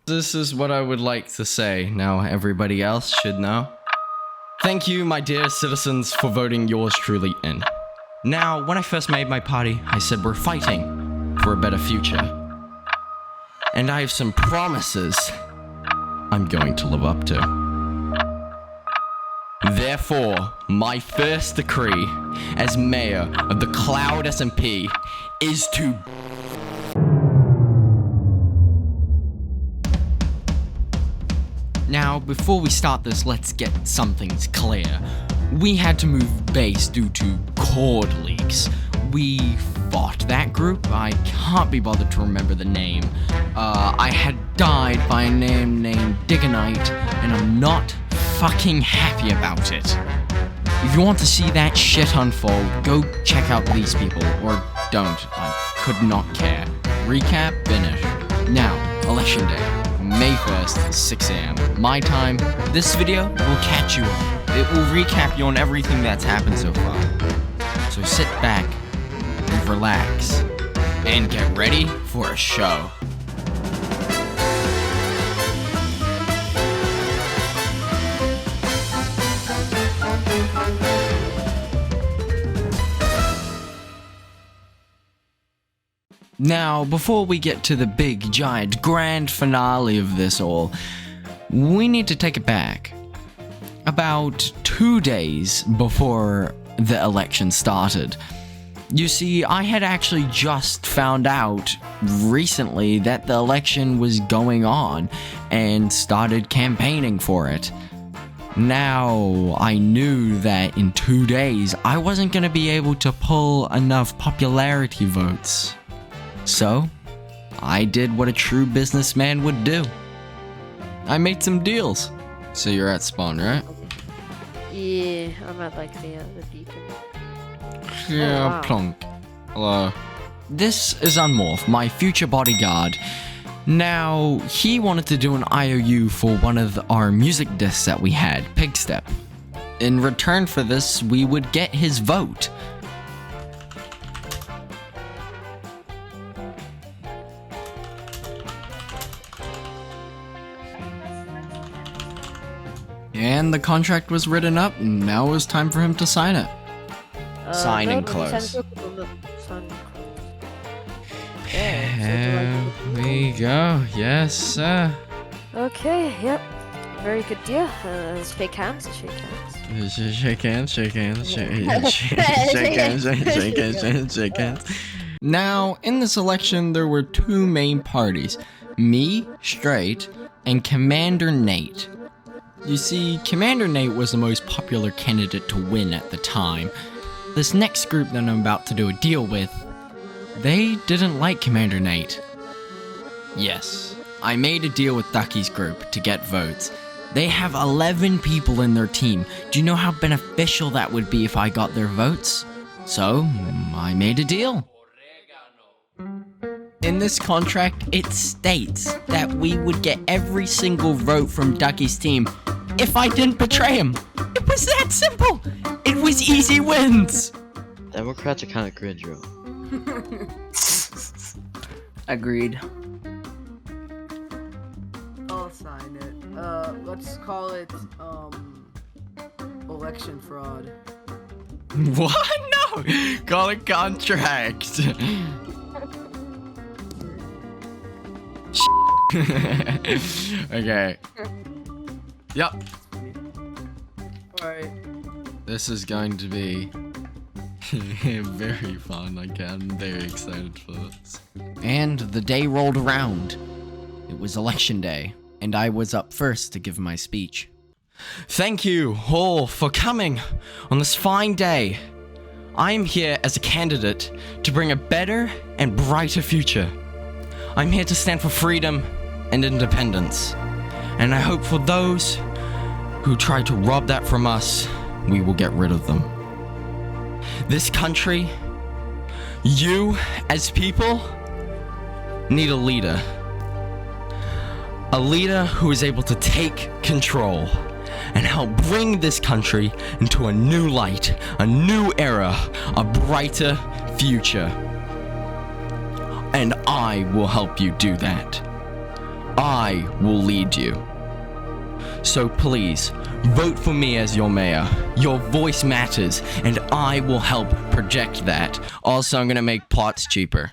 This is what I would like to say. Now everybody else should know. Thank you, my dear citizens, for voting yours truly in. Now, when I first made my party, I said we're fighting for a better future. And I have some promises I'm going to live up to. Therefore, my first decree as mayor of the Cloud SMP is to... Now, before we start this, let's get some things clear. We had to move base due to cord leaks. We fought that group. I can't be bothered to remember the name. I had died by a name named Digganite, and I'm not fucking happy about it. If you want to see that shit unfold, go check out these people, or don't. I could not care. Recap, finish. Now, election day. May 1st, 6 AM. My time. This video will catch you up. It will recap you on everything that's happened so far. So sit back and relax and get ready for a show. Now, before we get to the big, giant, grand finale of this all, we need to take it back. About 2 days before the election started. You see, I had actually just found out recently that the election was going on and started campaigning for it. Now, I knew that in 2 days, I wasn't going to be able to pull enough popularity votes. So, I did what a true businessman would do. I made some deals. So you're at spawn, right? Yeah, I'm at like the beacon. Yeah, Oh, wow. plonk. Hello. This is Unmorph, my future bodyguard. Now, he wanted to do an IOU for one of our music discs that we had, Pigstep. In return for this, we would get his vote. And the contract was written up, and now it was time for him to sign it. Sign and close. Sign and close. Here we go. Yes, sir. Okay, yep. Very good deal. Let's shake hands. Shake hands. Shake hands, shake hands, shake hands, shake hands, shake hands, shake hands. Now, in this election, there were two main parties. Me, straight, and Commander Nate. You see, Commander Nate was the most popular candidate to win at the time. This next group that I'm about to do a deal with, they didn't like Commander Nate. Yes, I made a deal with Ducky's group to get votes. They have 11 people in their team. Do you know how beneficial that would be if I got their votes? So, I made a deal. In this contract, it states that we would get every single vote from Ducky's team if I didn't betray him. It was that simple. It was easy wins. Democrats are kind of cringe, bro. Agreed. I'll sign it. Let's call it, election fraud. What? No! Call it contract. Okay. Yep. Alright. This is going to be very fun. I'm very excited for this. And the day rolled around. It was election day, and I was up first to give my speech. Thank you all for coming on this fine day. I am here as a candidate to bring a better and brighter future. I'm here to stand for freedom and independence. And I hope for those who try to rob that from us, we will get rid of them. This country, you as people, need a leader. A leader who is able to take control and help bring this country into a new light, a new era, a brighter future. And I will help you do that. I will lead you. So please, vote for me as your mayor. Your voice matters, and I will help project that. Also, I'm gonna make plots cheaper.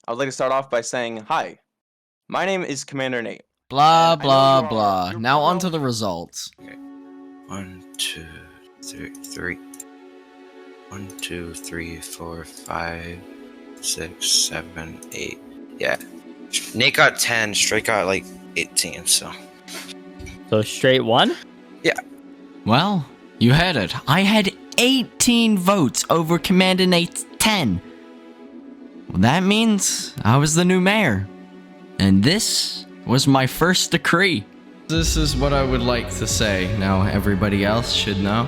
I would like to start off by saying, hi, my name is Commander Nate. Blah, And I know blah, you are- blah. you're Now on to well- the results. 1, 2, 3. 1, 2, 3, 4, 5, 6, 7, 8. Yeah. Nate got 10, Straight got like 18, so. So straight one? Well, you heard it. I had 18 votes over Commander Nate's 10. Well, that means I was the new mayor. And this was my first decree. This is what I would like to say. Now everybody else should know.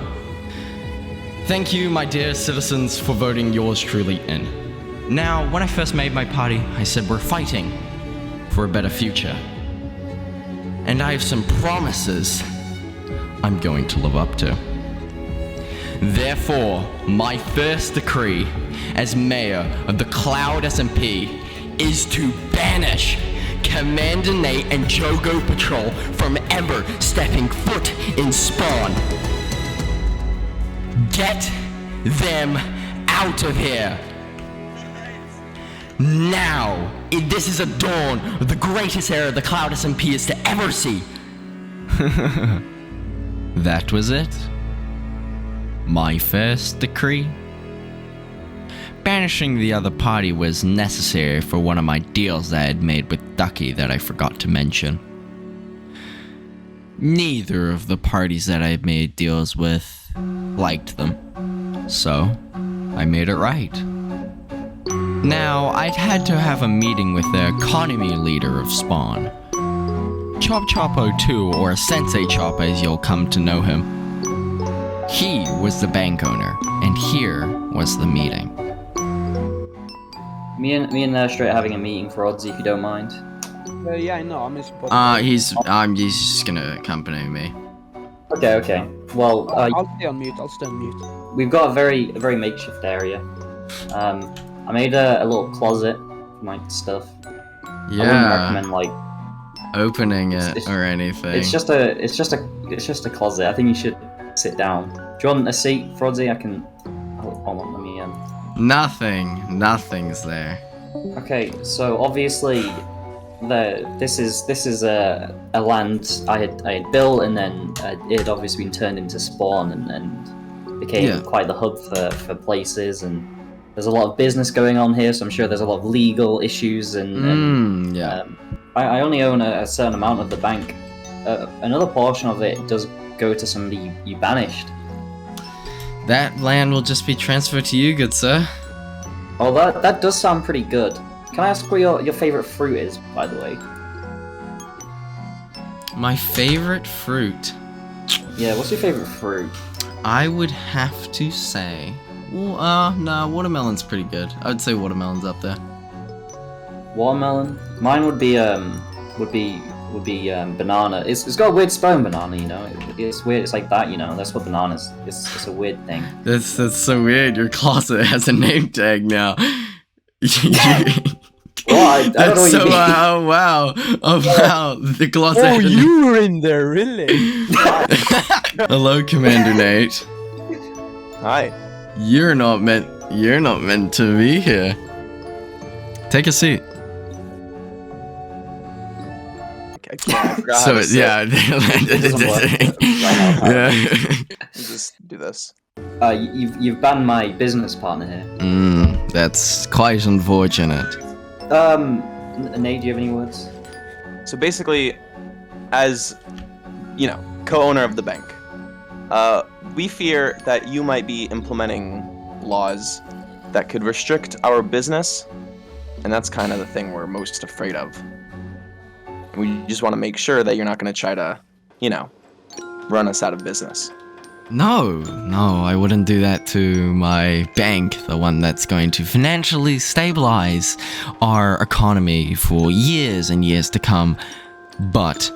Thank you, my dear citizens, for voting yours truly in. Now, when I first made my party, I said we're fighting for a better future. And I have some promises I'm going to live up to. Therefore, my first decree as mayor of the Cloud SMP is to banish Commander Nate and Jogo Patrol from ever stepping foot in Spawn. Get them out of here. Now, this is a dawn of the greatest era the Cloud SMP is to ever see. That was it. My first decree. Banishing the other party was necessary for one of my deals that I had made with Ducky that I forgot to mention. Neither of the parties that I had made deals with liked them, so I made it right. Now, I'd had to have a meeting with the economy leader of Spawn. Chop Chopo 2, or Sensei Chop as you'll come to know him. He was the bank owner, and here was the meeting. Me and Straight are having a meeting for Oddsy, if you don't mind. Yeah, I know. I'm in He's just gonna accompany me. Okay. Well, I'll stay on mute. I'll stay on mute. we've got a very makeshift area. I made a little closet for my stuff. I wouldn't recommend like opening it it's- or anything. it's just a closet. I think you should sit down. Do you want a seat, Frodzy? Hold on, let me Nothing's there. Okay, so obviously, this is a land I had built, and then it had obviously been turned into Spawn, and became quite the hub for places. And there's a lot of business going on here, so I'm sure there's a lot of legal issues. And I only own a certain amount of the bank. Another portion of it does go to somebody you banished. That land will just be transferred to you, good sir. Oh, that does sound pretty good. Can I ask what your favorite fruit is, by the way? My favorite fruit. Yeah, what's your favorite fruit? I would have to say, well, no, watermelon's pretty good. I would say watermelon's up there. Watermelon. Mine would be banana. It's got a weird spelling, banana. You know, it's weird. It's like that. You know, that's what bananas. It's a weird thing. That's so weird. Your closet has a name tag now. Well, I don't know what you mean. Wow. Oh wow, the closet. Oh, you were in there, really? Hello, Commander Nate. Hi. You're not meant to be here. Take a seat. I forgot So how to sit. yeah, yeah. Just do this. You've banned my business partner here. That's quite unfortunate. Nate, do you have any words? So basically, as you know, co-owner of the bank, we fear that you might be implementing laws that could restrict our business, and that's kind of the thing we're most afraid of. We just want to make sure that you're not going to try to, run us out of business. No, I wouldn't do that to my bank, the one that's going to financially stabilize our economy for years and years to come. But,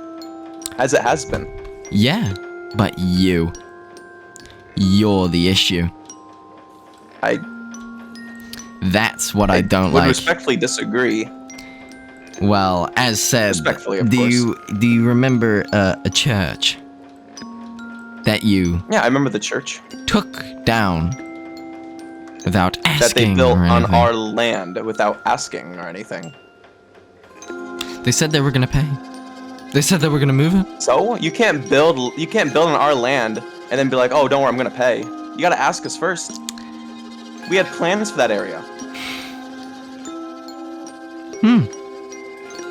As it has been. yeah, but you're the issue. I That's what I don't would like. respectfully disagree. Well, as said, Respectfully, of do course. you remember a church that you Yeah, I remember the church took down without that asking they built or on anything? our land without asking or anything. They said they were gonna pay. They said they were gonna move it. So you can't build on our land and then be like, oh, don't worry, I'm gonna pay. You gotta ask us first. We had plans for that area.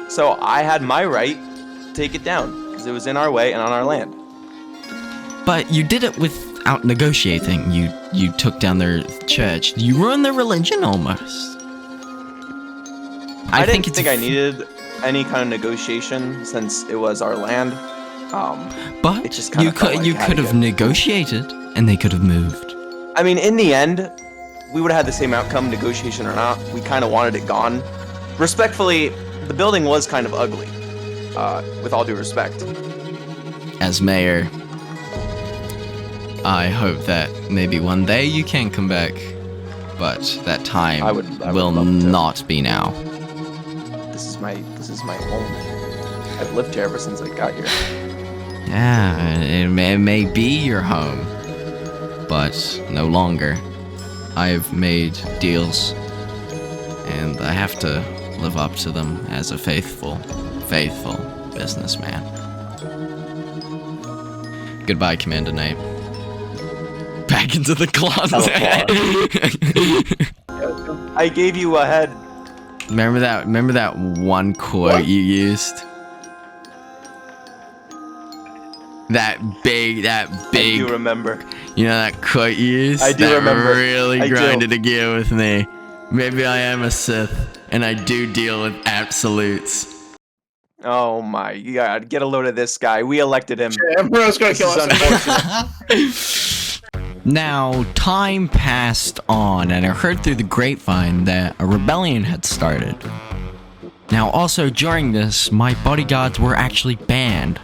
So I had my right to take it down because it was in our way and on our land. But you did it without negotiating. You took down their church. You ruined their religion almost. I didn't think I needed any kind of negotiation since it was our land. But it just kinda felt like you I had could to have get- negotiated, and they could have moved. I mean, in the end, we would have had the same outcome, negotiation or not. We kind of wanted it gone. Respectfully, the building was kind of ugly, with all due respect. As mayor, I hope that maybe one day you can come back, but that time I would will love to. not be now. This is my home. I've lived here ever since I got here. Yeah, it may be your home, but no longer. I've made deals, and I have to live up to them as a faithful businessman. Goodbye, Commander Knight. Back into the closet. I gave you a head. Remember that one quote What? you used? That big, I do remember. you know that quote you used? I do that remember. really I do. grinded a gear with me. Maybe I am a Sith, and I do deal with absolutes. Oh my god, get a load of this guy. We elected him. Emperor's gonna kill This is us. unfortunate. Now, time passed on, and I heard through the grapevine that a rebellion had started. Now, also during this, my bodyguards were actually banned.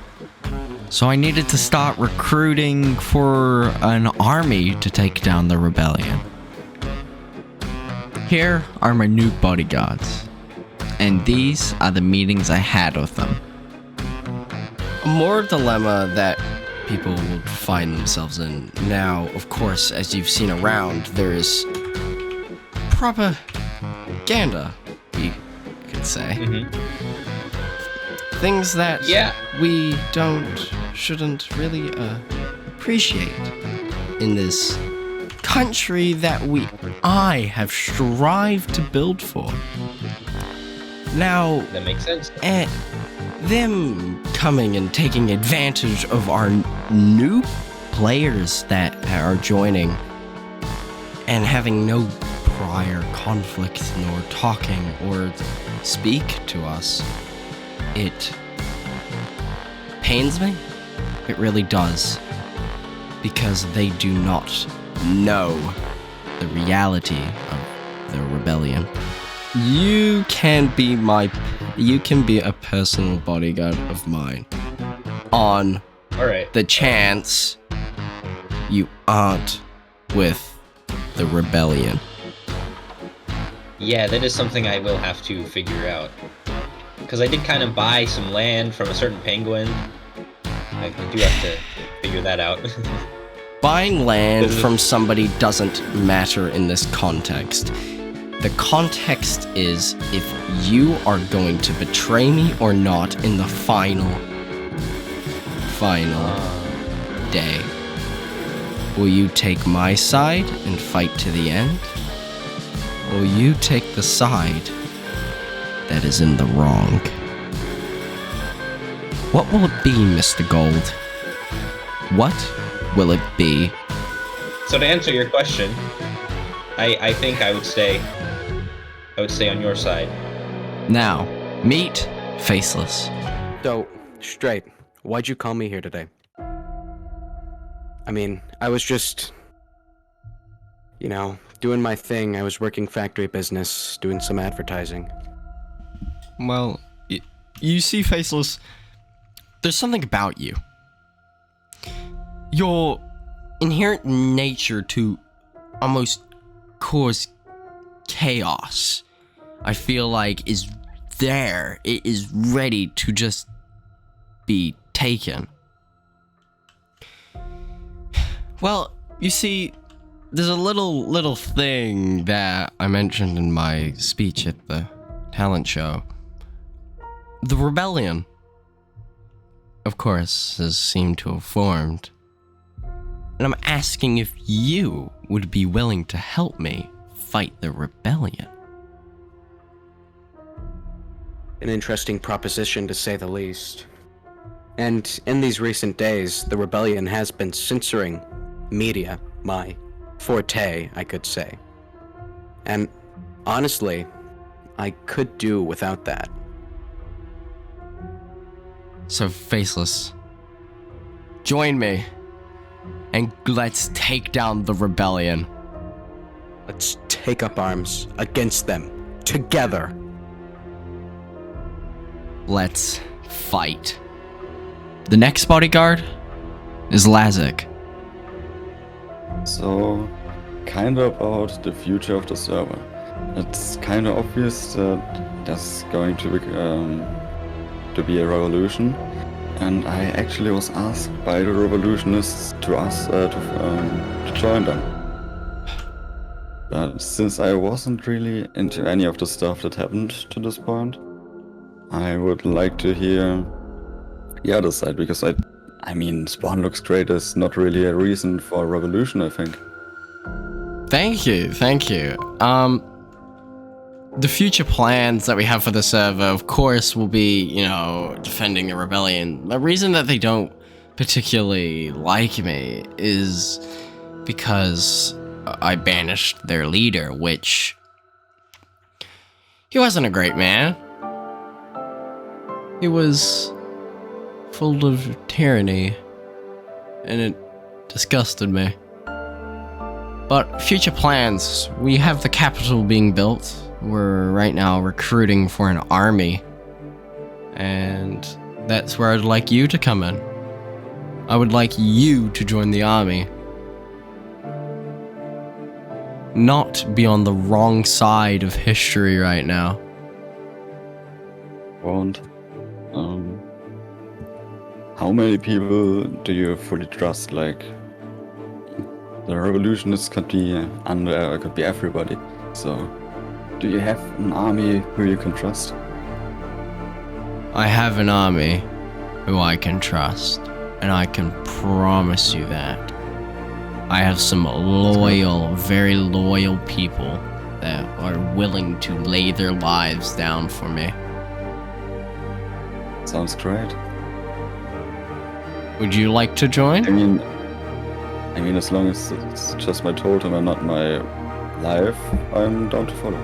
So I needed to start recruiting for an army to take down the rebellion. Here are my new bodyguards. And these are the meetings I had with them. A more dilemma that people will find themselves in now, of course, as you've seen around, there is propaganda, you could say. Things that we shouldn't really appreciate in this country that I have strived to build for. Now, That makes sense. them coming and taking advantage of our new players that are joining and having no prior conflict nor talking or speak to us, it pains me. It really does. Because they do not know the reality of the rebellion. You can be a personal bodyguard of mine on Alright. the chance you aren't with the rebellion. Yeah, that is something I will have to figure out. Because I did kind of buy some land from a certain penguin. I do have to figure that out. Buying land from somebody doesn't matter in this context. The context is if you are going to betray me or not in the final day. Will you take my side and fight to the end? Or will you take the side that is in the wrong? What will it be, Mr. Gold? What will it be? So to answer your question, I think I would stay on your side. Now, meet Faceless. So, straight, why'd you call me here today? I mean, I was just, doing my thing. I was working factory business, doing some advertising. Well, you see, Faceless, there's something about you. Your inherent nature to almost cause chaos, I feel like, is there. It is ready to just be taken. Well, you see, there's a little thing that I mentioned in my speech at the talent show. The rebellion, of course, has seemed to have formed. And I'm asking if you would be willing to help me fight the rebellion. An interesting proposition, to say the least. And in these recent days, the rebellion has been censoring media, my forte, I could say. And honestly, I could do without that. So, Faceless, join me, and let's take down the rebellion. Let's take up arms against them, together. Let's fight. The next bodyguard is Lazik. So, kind of about the future of the server. It's kind of obvious that there's going to be a revolution, and I actually was asked by the revolutionists to join them. But since I wasn't really into any of the stuff that happened to this point, I would like to hear the other side, because I mean, Spawn looks great is not really a reason for a revolution, I think. Thank you. The future plans that we have for the server, of course, will be, defending the rebellion. The reason that they don't particularly like me is because I banished their leader, which... he wasn't a great man. He was full of tyranny, and it disgusted me. But future plans, we have the capital being built. We're right now recruiting for an army, and that's where I'd like you to come in. I would like you to join the army. Not be on the wrong side of history right now. Won't. How many people do you fully trust? Like, the revolutionists could be everybody. So, do you have an army who you can trust? I have an army who I can trust, and I can promise you that. I have some loyal, very loyal people that are willing to lay their lives down for me. Sounds great. Would you like to join? I mean, as long as it's just my totem and not my life, I'm down to follow.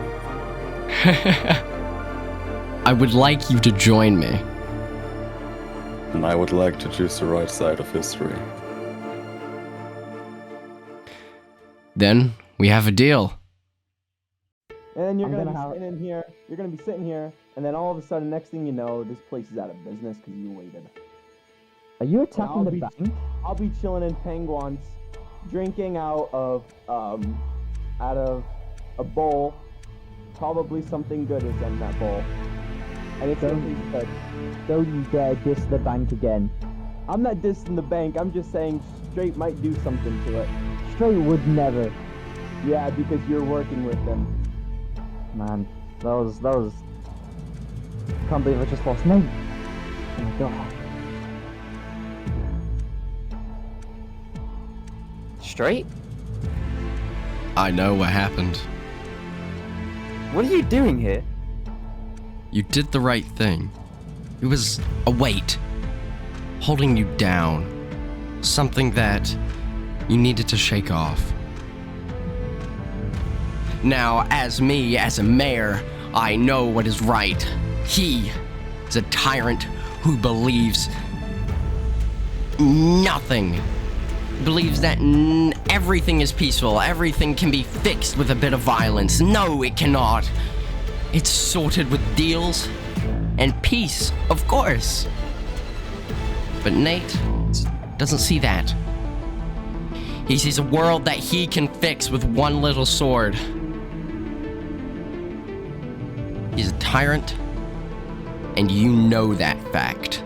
I would like you to join me. And I would like to choose the right side of history. Then we have a deal. And then you're gonna be sitting in here. You're gonna be sitting here, and then all of a sudden, next thing you know, this place is out of business because you waited. Are you attacking the bank? I'll be chilling in Penguins, drinking out of a bowl. Probably something good is in that bowl. And it's gonna be good. Don't you dare diss the bank again. I'm not dissing the bank. I'm just saying Straight might do something to it. Straight would never. Yeah, because you're working with them. Man, that was. Can't believe I just lost Nate. Oh my god. Straight? I know what happened. What are you doing here? You did the right thing. It was a weight holding you down. Something that you needed to shake off. Now, as a mayor, I know what is right. He is a tyrant who believes nothing. Believes that everything is peaceful, everything can be fixed with a bit of violence. No, it cannot. It's sorted with deals and peace, of course. But Nate doesn't see that. He sees a world that he can fix with one little sword. He's a tyrant and you know that fact.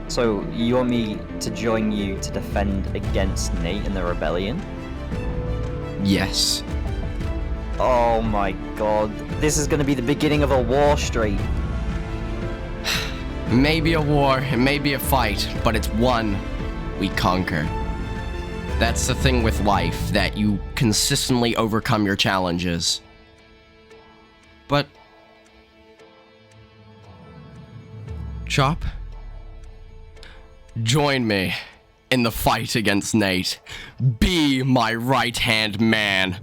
So, you want me to join you to defend against Nate and the rebellion? Yes. Oh my god. This is gonna be the beginning of a war, Straight. Maybe a war, it may be a fight, but it's one we conquer. That's the thing with life, that you consistently overcome your challenges. But... Chop? Join me in the fight against Nate. Be my right-hand man.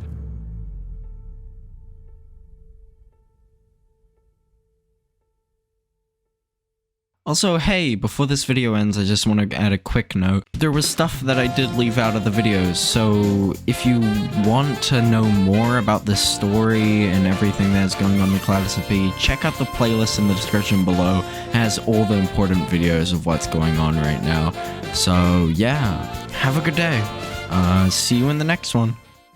Also, hey, before this video ends, I just want to add a quick note. There was stuff that I did leave out of the videos, so if you want to know more about this story and everything that's going on in Cloud SMP, check out the playlist in the description below. It has all the important videos of what's going on right now. So, yeah, have a good day. See you in the next one.